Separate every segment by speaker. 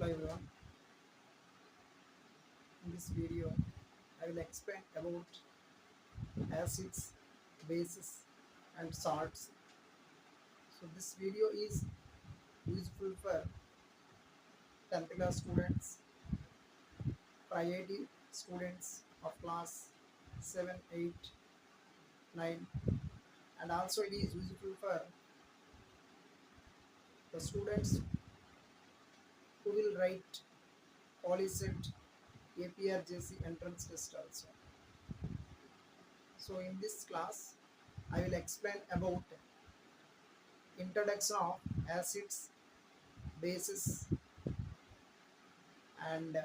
Speaker 1: Hello everyone. In this video, I will explain about acids, bases, and salts. So this video is useful for 10th class students, for IIT students of class 7, 8, 9, and also it is useful for the students who will write POLYCET APRJC entrance test also. So in this class, I will explain about introduction of acids, bases, and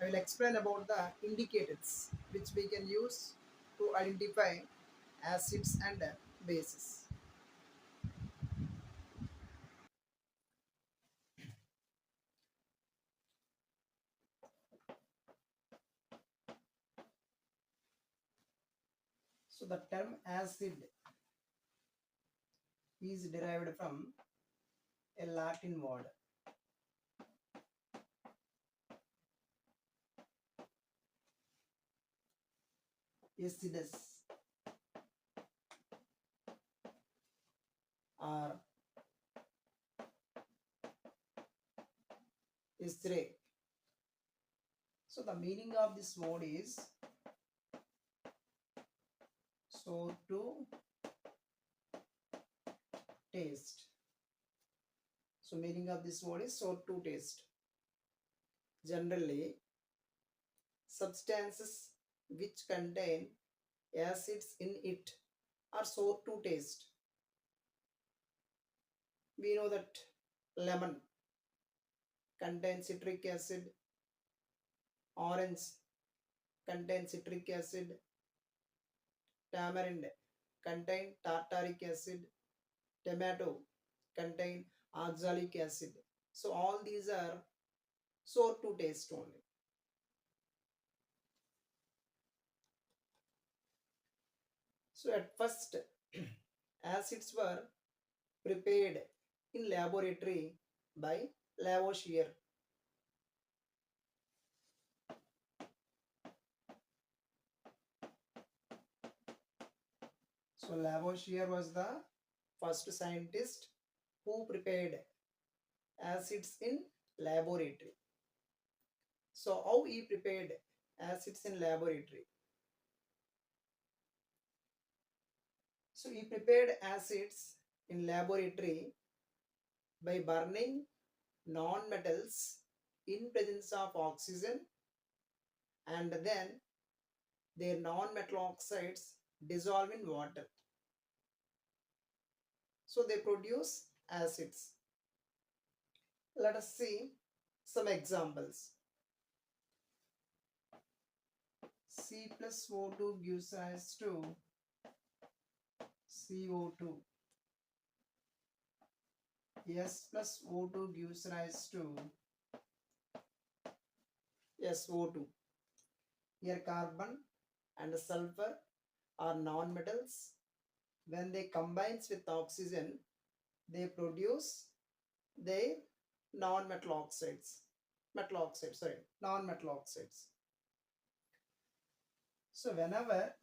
Speaker 1: I will explain about the indicators which we can use to identify acids and bases. So the term acid is derived from a Latin word acidus or acere. So the meaning of this word is so to taste. So meaning of this word is so to taste. Generally, substances which contain acids in it are sour to taste. We know that lemon contains citric acid, orange contains citric acid, tamarind contain tartaric acid, tomato contain oxalic acid. So all these are sour to taste only. So at first, acids were prepared in laboratory by Lavoisier. So Lavoisier was the first scientist who prepared acids in laboratory. So how he prepared acids in laboratory? So he prepared acids in laboratory by burning non-metals in presence of oxygen, and then their non-metal oxides dissolve in water. So they produce acids. Let us see some examples. C plus O2 gives rise to CO2. S plus O2 gives rise to SO2. Here carbon and sulfur are non-metals. When they combine with oxygen, they produce their non-metal oxides. Non-metal oxides. So whenever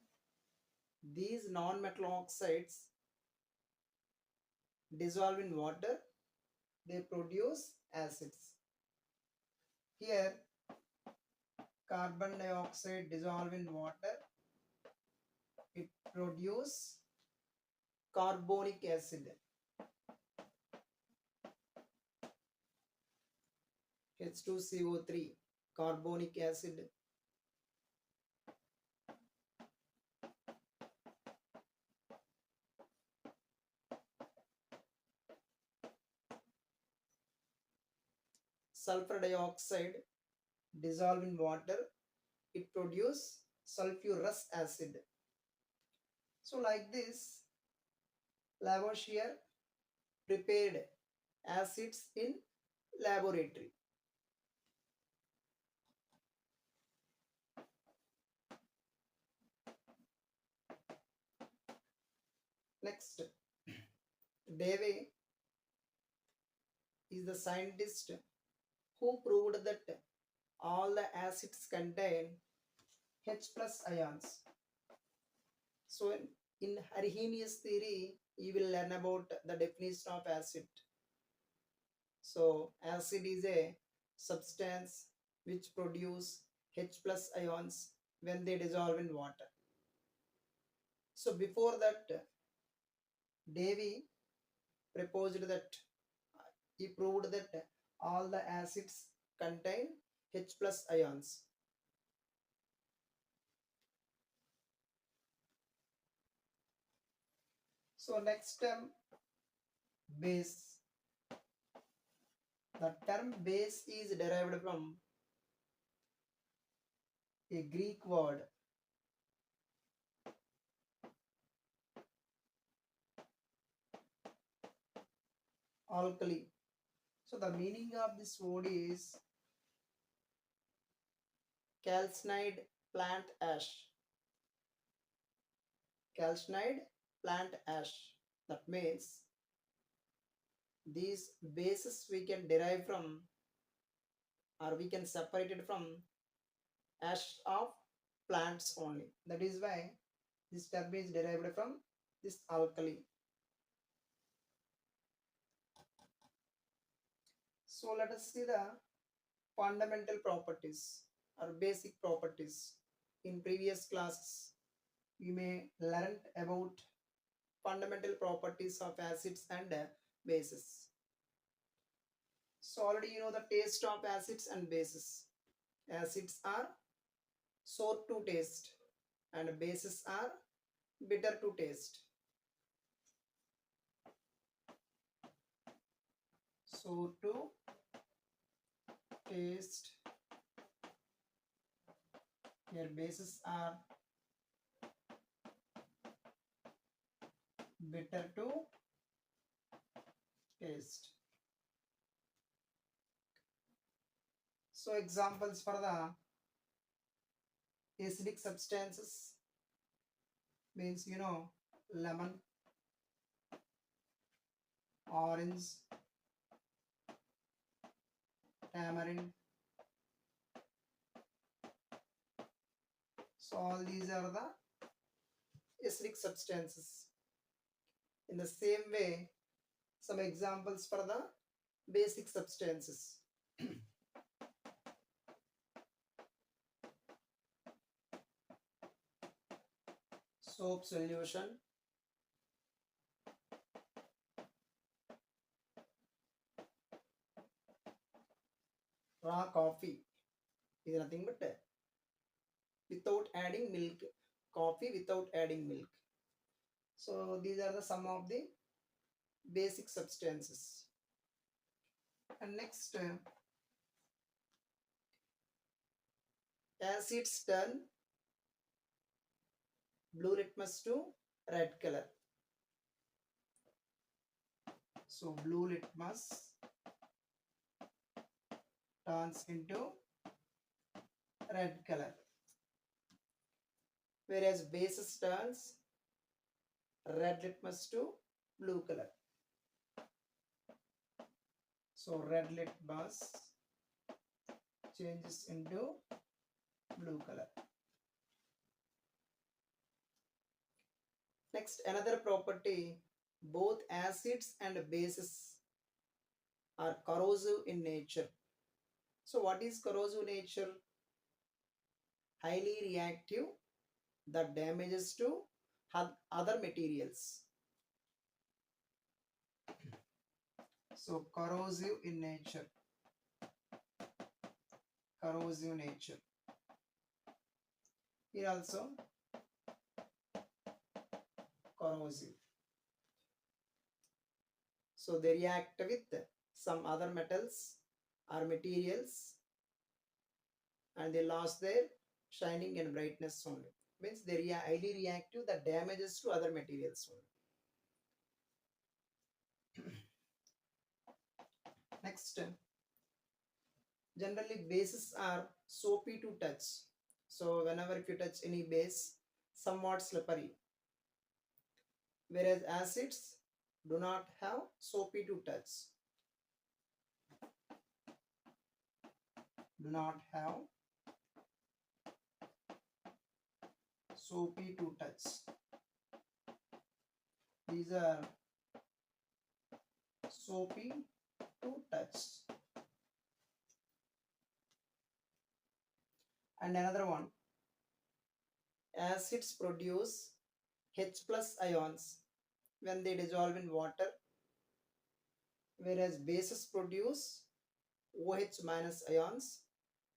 Speaker 1: these non-metal oxides dissolve in water, they produce acids. Here carbon dioxide dissolve in water, it produces carbonic acid. H2CO3, carbonic acid. Sulfur dioxide dissolve in water, it produces sulfurous acid. So like this, Lavoisier prepared acids in laboratory. Next, Dave is the scientist who proved that all the acids contain H plus ions. So in Arrhenius theory, you will learn about the definition of acid. So acid is a substance which produce H plus ions when they dissolve in water. So before that, Davy proposed that he proved that all the acids contain H plus ions. So next term, base. The term base is derived from a Greek word alkali. So the meaning of this word is calcined plant ash. Calcined plant ash. That means these bases we can derive from, or we can separate it from ash of plants only. That is why this term is derived from this alkali. So let us see the fundamental properties or basic properties. In previous classes, we may learn about fundamental properties of acids and bases. So already you know the taste of acids and bases. Acids are sour to taste and bases are bitter to taste. So to taste, here bases are bitter to taste. So examples for the acidic substances means you know lemon, orange, tamarind. So all these are the acidic substances. In the same way, some examples for the basic substances. Soap solution, raw coffee is nothing but without adding milk, coffee without adding milk. So these are the some of the basic substances. And next, acids turn blue litmus to red color. So blue litmus turns into red color, whereas bases turns red litmus to blue color. So red litmus changes into blue color. Next, another property, both acids and bases are corrosive in nature. So what is corrosive nature? Highly reactive that damages to other materials. So corrosive in nature. Corrosive nature. Here also corrosive. So they react with some other metals or materials and they lost their shining and brightness only. Means they are highly reactive that damages to other materials only. Next, generally bases are soapy to touch. So whenever if you touch any base, somewhat slippery. Whereas acids do not have soapy to touch. do not have soapy to touch. These are soapy to touch. And another one, acids produce H plus ions when they dissolve in water, whereas bases produce OH minus ions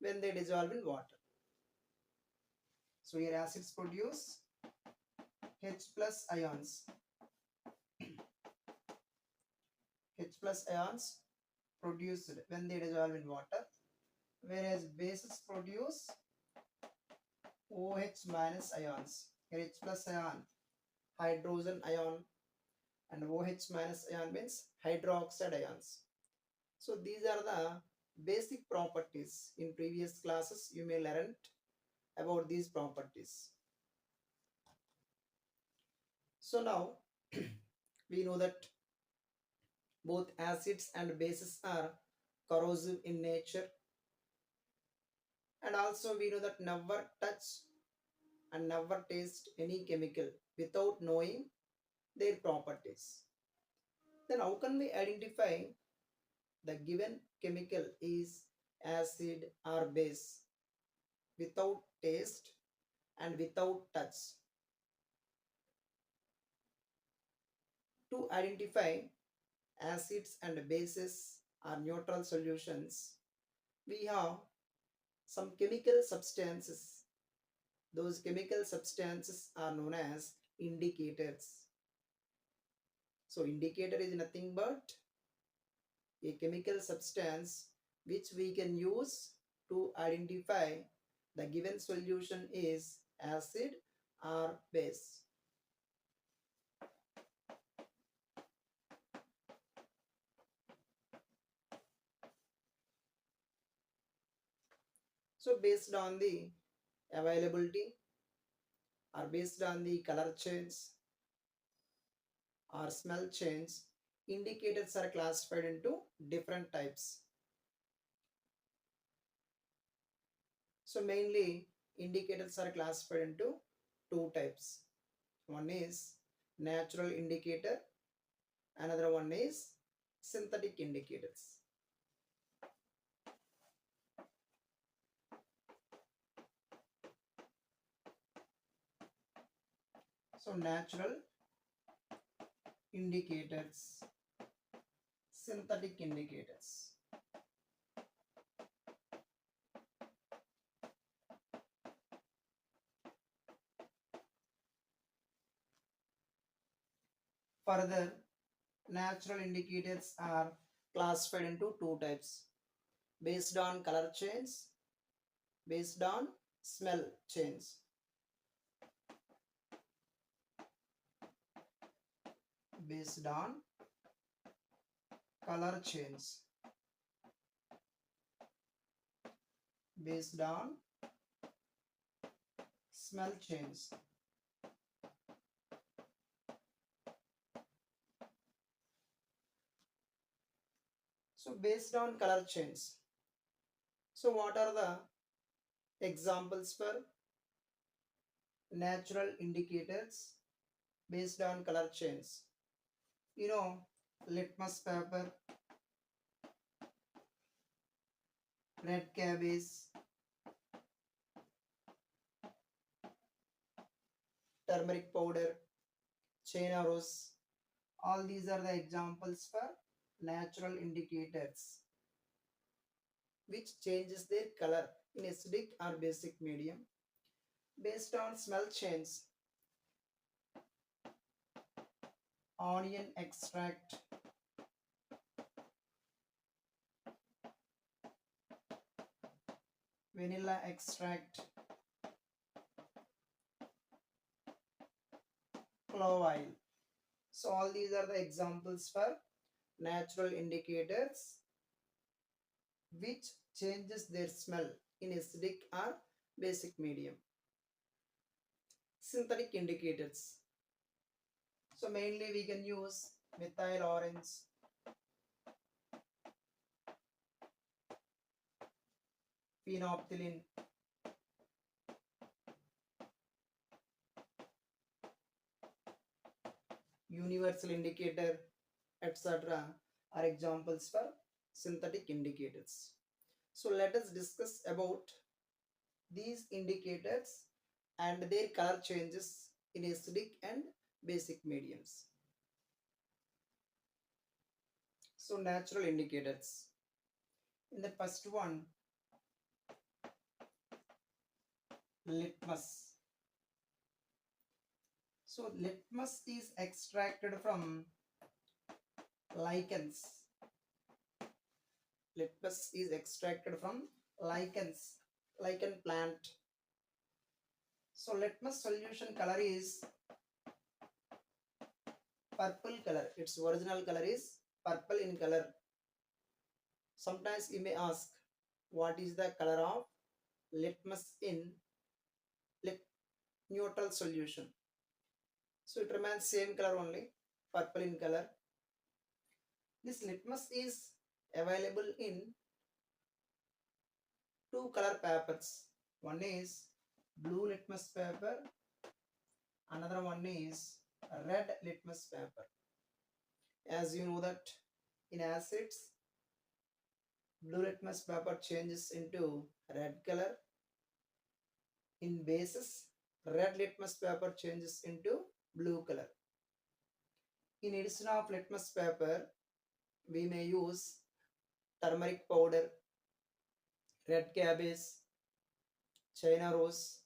Speaker 1: when they dissolve in water. So here acids produce H plus ions. H plus ions produced when they dissolve in water, whereas bases produce OH minus ions. Here H plus ion, hydrogen ion, and OH minus ion means hydroxide ions. So these are the basic properties. In previous classes you may learn about these properties. So now we know that both acids and bases are corrosive in nature, and also we know that never touch and never taste any chemical without knowing their properties. Then how can we identify the given chemical is acid or base without taste and without touch? To identify acids and bases are neutral solutions, we have some chemical substances. Those chemical substances are known as indicators. So indicator is nothing but a chemical substance which we can use to identify the given solution is acid or base. So based on the availability or based on the color change or smell change, indicators are classified into different types. So mainly indicators are classified into two types. One is natural indicator, another one is synthetic indicators. So natural indicators, synthetic indicators. Further, natural indicators are classified into two types based on color change, based on smell change. Based on color change, based on smell change. So based on color change. So what are the examples for natural indicators based on color change? You know, litmus paper, red cabbage, turmeric powder, China rose. All these are the examples for natural indicators which changes their color in acidic or basic medium. Based on smell change, onion extract, vanilla extract, clove oil. So all these are the examples for natural indicators which changes their smell in acidic or basic medium. Synthetic indicators. So mainly we can use methyl orange, phenolphthalein, universal indicator, etc. are examples for synthetic indicators. So let us discuss about these indicators and their color changes in acidic and basic mediums. So natural indicators. In the first one, litmus. So litmus is extracted from lichens. Litmus is extracted from lichens, lichen plant. So litmus solution color is purple color. Its original color is purple in color. Sometimes you may ask, what is the color of litmus in neutral solution? So it remains same color only, purple in color. This litmus is available in two color papers. One is blue litmus paper, another one is red litmus paper. As you know that in acids, blue litmus paper changes into red color. In bases, red litmus paper changes into blue color. In addition of litmus paper, we may use turmeric powder, red cabbage, China rose,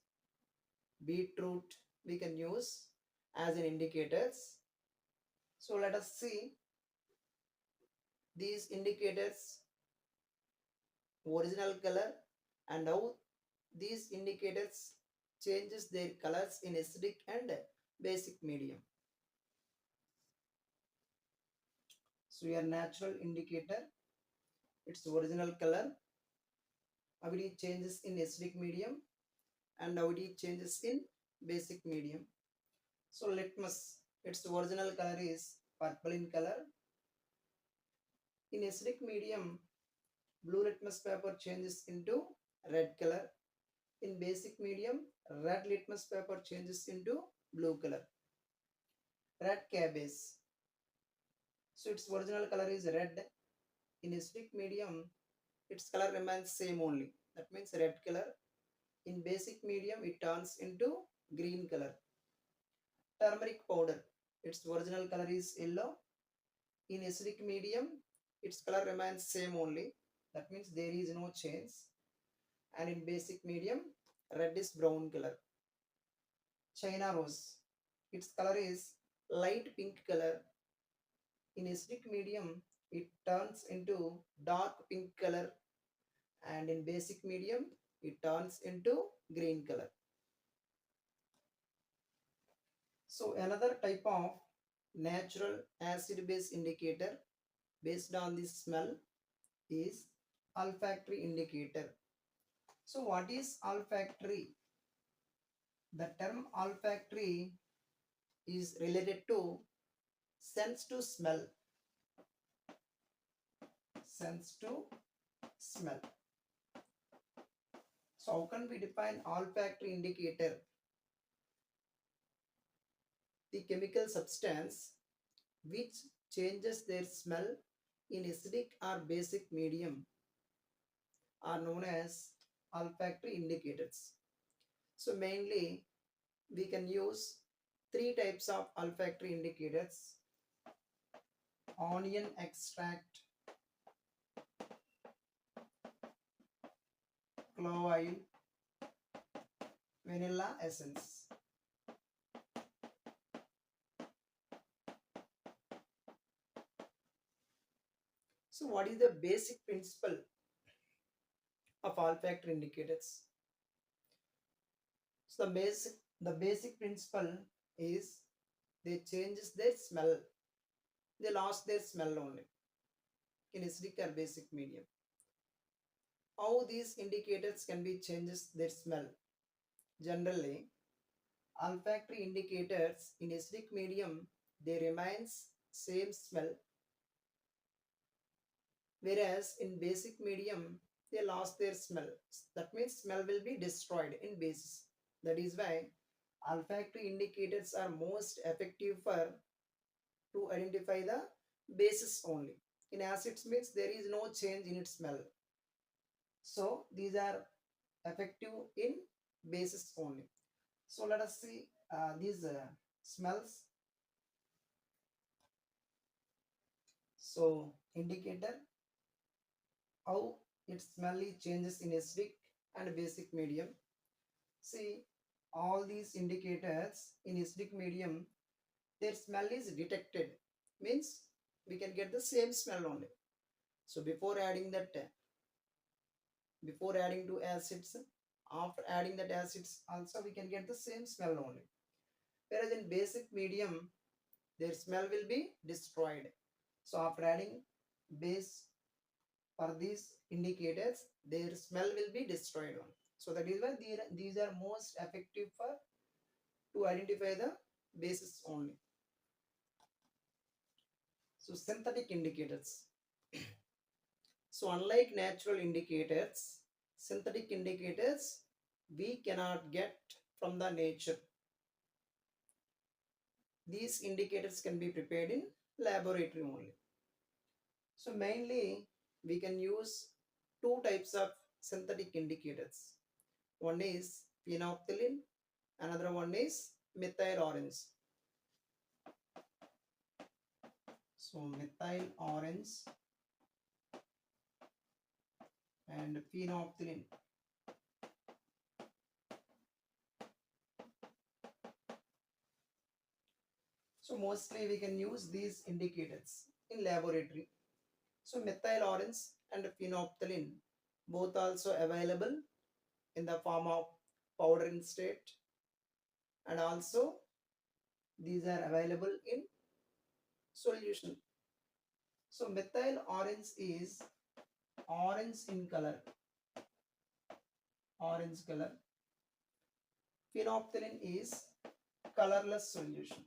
Speaker 1: beetroot we can use as an indicators. So let us see these indicators original color and how these indicators changes their colors in acidic and basic medium. So your natural indicator, its original color, how it changes in acidic medium and how it changes in basic medium. So litmus, its original color is purple in color. In acidic medium, blue litmus paper changes into red color. In basic medium, red litmus paper changes into blue color. Red cabbage, so its original color is red. In acidic medium, its color remains same only. That means red color. In basic medium, it turns into green color. Turmeric powder, its original color is yellow. In acidic medium, its color remains same only. That means there is no change. And in basic medium, red is brown color. China rose, its color is light pink color. In acidic medium, it turns into dark pink color, and in basic medium, it turns into green color. So another type of natural acid base indicator based on the smell is olfactory indicator. So what is olfactory? The term olfactory is related to sense to smell. Sense to smell. So how can we define olfactory indicator? The chemical substance which changes their smell in acidic or basic medium are known as olfactory indicators. So mainly we can use three types of olfactory indicators: onion extract, clove oil, vanilla essence. So what is the basic principle of olfactory indicators? So the basic principle is they changes their smell. They lost their smell only in acidic or basic medium. How these indicators can be changes their smell? Generally, olfactory indicators in acidic medium, they remains same smell, whereas in basic medium they lost their smell. That means smell will be destroyed in bases. That is why olfactory indicators are most effective for to identify the bases only. In acids means there is no change in its smell. So these are effective in bases only. So let us see these smells. So indicator, how its smell changes in acidic and basic medium. See, all these indicators in acidic medium, their smell is detected. Means we can get the same smell only. So before adding to acids, after adding that acids also we can get the same smell only. Whereas in basic medium, their smell will be destroyed. So after adding base for these indicators, their smell will be destroyed on. So that is why these are most effective for to identify the bases only. So synthetic indicators. So unlike natural indicators, synthetic indicators we cannot get from the nature. These indicators can be prepared in laboratory only. So mainly we can use two types of synthetic indicators. One is phenolphthalein, another one is methyl orange. So methyl orange and phenolphthalein. So mostly we can use these indicators in laboratory. So methyl orange and phenolphthalein both also available in the form of powder in state, and also these are available in solution. So methyl orange is orange in color, orange color. Phenolphthalein is colorless solution,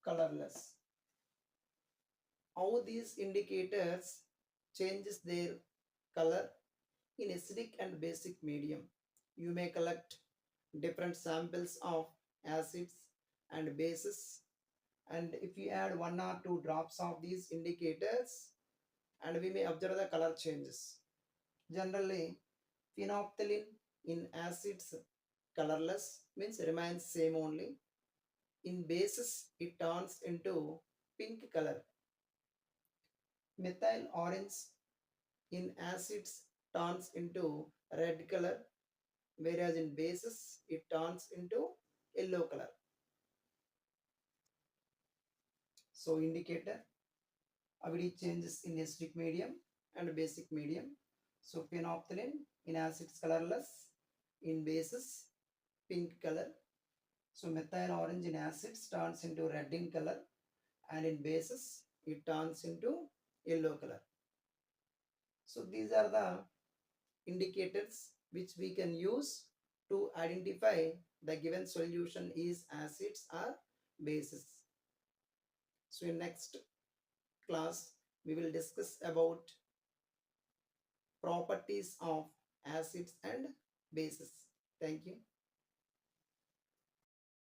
Speaker 1: colorless. How these indicators changes their color in acidic and basic medium. You may collect different samples of acids and bases, and if you add one or two drops of these indicators, and we may observe the color changes. Generally, phenolphthalein in acids colorless means remains same only. In bases, it turns into pink color. Methyl orange in acids turns into red color, whereas in bases, it turns into yellow color. So indicator, how it changes in acidic medium and basic medium. So phenolphthalein in acids colorless, in bases pink color. So methyl orange in acids turns into red in color, and in bases it turns into yellow color. So these are the indicators which we can use to identify the given solution is acids or bases. So in next class we will discuss about properties of acids and bases. Thank you.